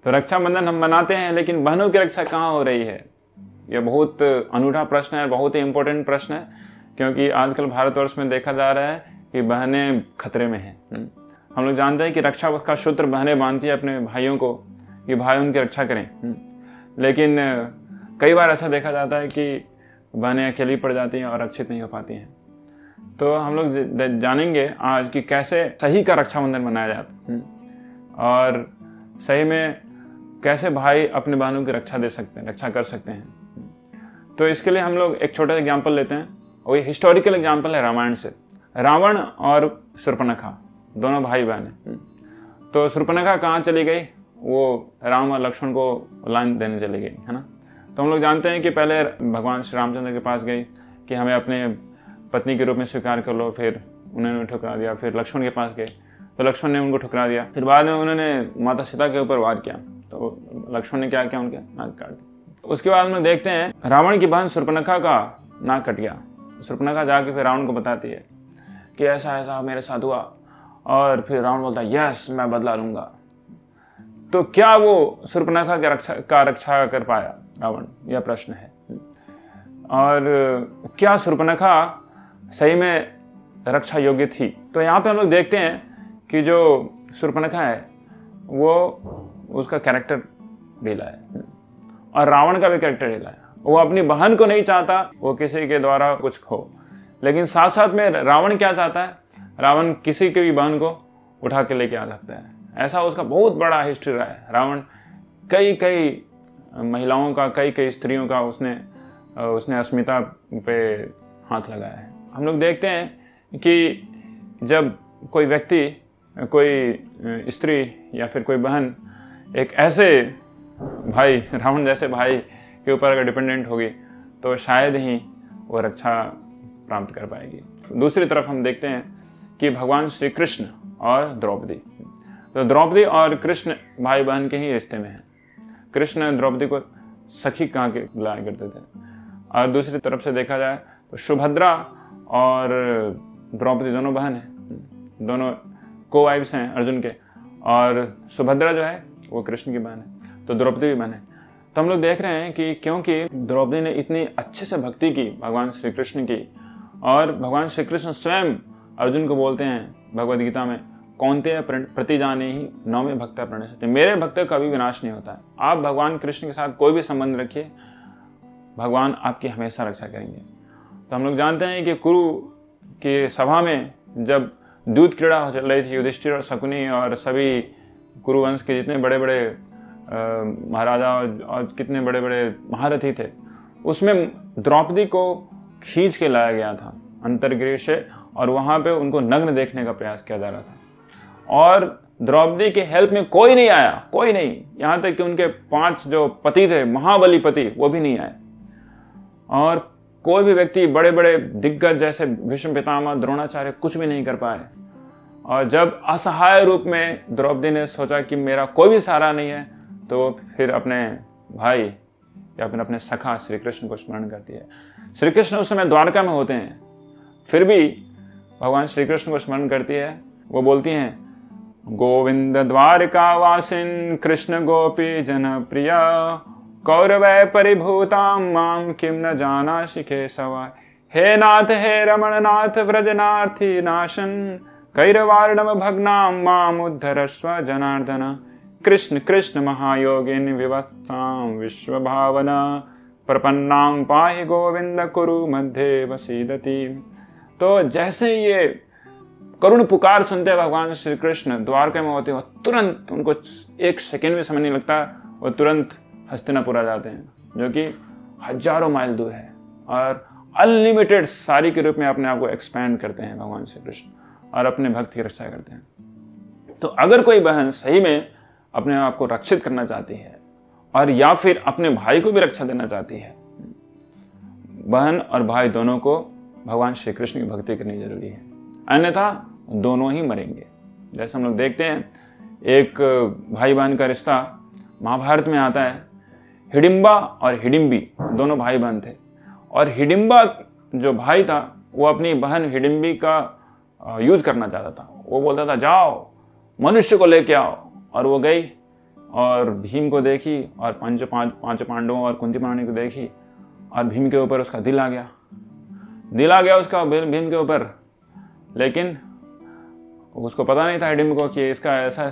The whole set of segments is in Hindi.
तो रक्षाबंधन हम मनाते हैं, लेकिन बहनों की रक्षा कहाँ हो रही है? यह बहुत अनूठा प्रश्न है, बहुत ही इंपॉर्टेंट प्रश्न है, क्योंकि आजकल भारतवर्ष में देखा जा रहा है कि बहनें खतरे में हैं। हम लोग जानते हैं कि रक्षा का सूत्र बहनें बांधती है अपने भाइयों को कि भाई उनकी रक्षा करें, लेकिन कई बार ऐसा देखा जाता है कि बहनें अकेली पड़ जाती हैं और रक्षित नहीं हो पाती हैं। तो हम लोग जानेंगे आज कि कैसे सही का रक्षाबंधन मनाया जाता है और सही में कैसे भाई अपने बहनों की रक्षा दे सकते हैं, रक्षा कर सकते हैं। तो इसके लिए हम लोग एक छोटा एग्जाम्पल लेते हैं और ये हिस्टोरिकल एग्जाम्पल है रामायण से। रावण और शूर्पणखा दोनों भाई बहन हैं। तो शूर्पणखा कहाँ चली गई? वो राम और लक्ष्मण को लाइन देने चली गई, है ना। तो हम लोग जानते हैं कि पहले भगवान श्री रामचंद्र के पास गई कि हमें अपने पत्नी के रूप में स्वीकार कर लो, फिर उन्होंने ठुकरा दिया। फिर लक्ष्मण के पास गए तो लक्ष्मण ने उनको ठुकरा दिया। फिर बाद में उन्होंने माता सीता के ऊपर वार किया तो लक्ष्मण ने क्या किया? उनके नाक काट दिया। उसके बाद में देखते हैं रावण की बहन शूर्पणखा का नाक कट गया। शूर्पणखा जाके फिर रावण को बताती है कि ऐसा ऐसा मेरे साथ हुआ, और फिर रावण बोलता है यस मैं बदला लूंगा। तो क्या वो शूर्पणखा का रक्षा कर पाया रावण? यह प्रश्न है। और क्या शूर्पणखा सही में रक्षा योग्य थी? तो यहाँ पे हम लोग देखते हैं कि जो शूर्पणखा है वो उसका कैरेक्टर ढीला है और रावण का भी कैरेक्टर ढीला है। वो अपनी बहन को नहीं चाहता वो किसी के द्वारा कुछ हो, लेकिन साथ साथ में रावण क्या चाहता है? रावण किसी की भी बहन को उठा के लेके आ सकता है। ऐसा उसका बहुत बड़ा हिस्ट्री रहा है। रावण कई कई महिलाओं का, कई कई स्त्रियों का उसने अस्मिता पे हाथ लगाया है। हम लोग देखते हैं कि जब कोई व्यक्ति, कोई स्त्री या फिर कोई बहन एक ऐसे भाई, रावण जैसे भाई के ऊपर अगर डिपेंडेंट होगी तो शायद ही वो रक्षा प्राप्त कर पाएगी। दूसरी तरफ हम देखते हैं कि भगवान श्री कृष्ण और द्रौपदी, तो द्रौपदी और कृष्ण भाई बहन के ही रिश्ते में हैं। कृष्ण द्रौपदी को सखी कहा के बुलाया करते थे। और दूसरी तरफ से देखा जाए तो सुभद्रा और द्रौपदी दोनों बहन हैं, दोनों को वाइफ्स हैं अर्जुन के, और सुभद्रा जो है वो कृष्ण की बहन है, तो द्रौपदी भी बहन है। तो हम लोग देख रहे हैं कि क्योंकि द्रौपदी ने इतनी अच्छे से भक्ति की भगवान श्री कृष्ण की, और भगवान श्री कृष्ण स्वयं अर्जुन को बोलते हैं भगवद गीता में, कौन्तेय प्रति जाने ही नौमे भक्ता प्रणश्यति, मेरे भक्त का कभी विनाश नहीं होता है। आप भगवान कृष्ण के साथ कोई भी संबंध रखिए, भगवान आपकी हमेशा रक्षा करेंगे। तो हम लोग जानते हैं कि कुरु की सभा में जब दूध क्रीड़ा चल रही थी, युधिष्ठिर और शकुनी और सभी कुरुवंश के जितने बड़े बड़े महाराजा और कितने बड़े बड़े महारथी थे, उसमें द्रौपदी को खींच के लाया गया था अंतर्गृह से, और वहां पे उनको नग्न देखने का प्रयास किया जा रहा था। और द्रौपदी के हेल्प में कोई नहीं आया, कोई नहीं, यहाँ तक कि उनके 5 जो पति थे, महाबली पति, वो भी नहीं आए। और कोई भी व्यक्ति, बड़े बड़े दिग्गज जैसे भीष्म पितामह, द्रोणाचार्य, कुछ भी नहीं कर पाए। और जब असहाय रूप में द्रौपदी ने सोचा कि मेरा कोई भी सहारा नहीं है, तो फिर अपने भाई या फिर अपने सखा श्री कृष्ण को स्मरण करती है। श्री कृष्ण उस समय द्वारका में होते हैं, फिर भी भगवान श्री कृष्ण को स्मरण करती है। वो बोलती हैं, गोविंद द्वारका वासिन कृष्ण गोपी जन प्रिया, कौरवै परिभूतां मां किम न जानासि केशवा, हे नाथ हे रमण नाथ व्रजनार्थी नाशन, कैरवार्णव भग्नां मां उद्धरस्व जनार्दन, कृष्ण कृष्ण महायोगिन विवत्सां विश्व भावना, प्रपन्नां पाहि गोविंद कुरु मध्ये वसीदति। तो जैसे ये करुण पुकार सुनते भगवान श्री कृष्ण द्वारका में होते हो, तुरंत उनको 1 सेकेंड भी समय नहीं लगता, वो तुरंत हस्तिनापुर आ जाते हैं, जो कि हजारों माइल दूर है, और अनलिमिटेड सारी के रूप में अपने आप को एक्सपैंड करते हैं भगवान श्री कृष्ण, और अपने भक्त की रक्षा करते हैं। तो अगर कोई बहन सही में अपने आप को रक्षित करना चाहती है, और या फिर अपने भाई को भी रक्षा देना चाहती है, बहन और भाई दोनों को भगवान श्री कृष्ण की भक्ति करनी जरूरी है, अन्यथा दोनों ही मरेंगे। जैसे हम लोग देखते हैं, एक भाई बहन का रिश्ता महाभारत में आता है। हिडिंबा और हिडिंबी दोनों भाई बहन थे, और हिडिंबा जो भाई था वो अपनी बहन हिडिंबी का यूज करना चाहता था। वो बोलता था जाओ मनुष्य को लेके आओ, और वो गई और भीम को देखी और पांचों पांडवों और कुंती महारानी को देखी और भीम के ऊपर उसका दिल आ गया उसका भीम के ऊपर। लेकिन उसको पता नहीं था हिडिंबा को कि इसका ऐसा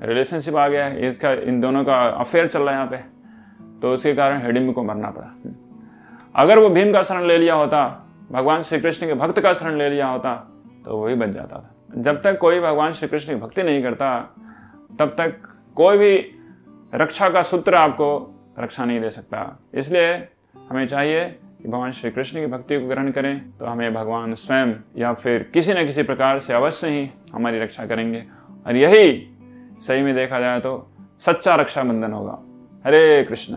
रिलेशनशिप आ गया है, इसका इन दोनों का अफेयर चल रहा है यहाँ पे। तो उसके कारण हिडिंबा को मरना पड़ा। अगर वो भीम का शरण ले लिया होता, भगवान श्री कृष्ण के भक्त का शरण ले लिया होता, तो वही बच जाता था। जब तक कोई भगवान श्री कृष्ण की भक्ति नहीं करता तब तक कोई भी रक्षा का सूत्र आपको रक्षा नहीं दे सकता। इसलिए हमें चाहिए कि भगवान श्री कृष्ण की भक्ति को ग्रहण करें, तो हमें भगवान स्वयं या फिर किसी न किसी प्रकार से अवश्य ही हमारी रक्षा करेंगे। और यही सही में देखा जाए तो सच्चा रक्षाबंधन होगा। हरे कृष्ण।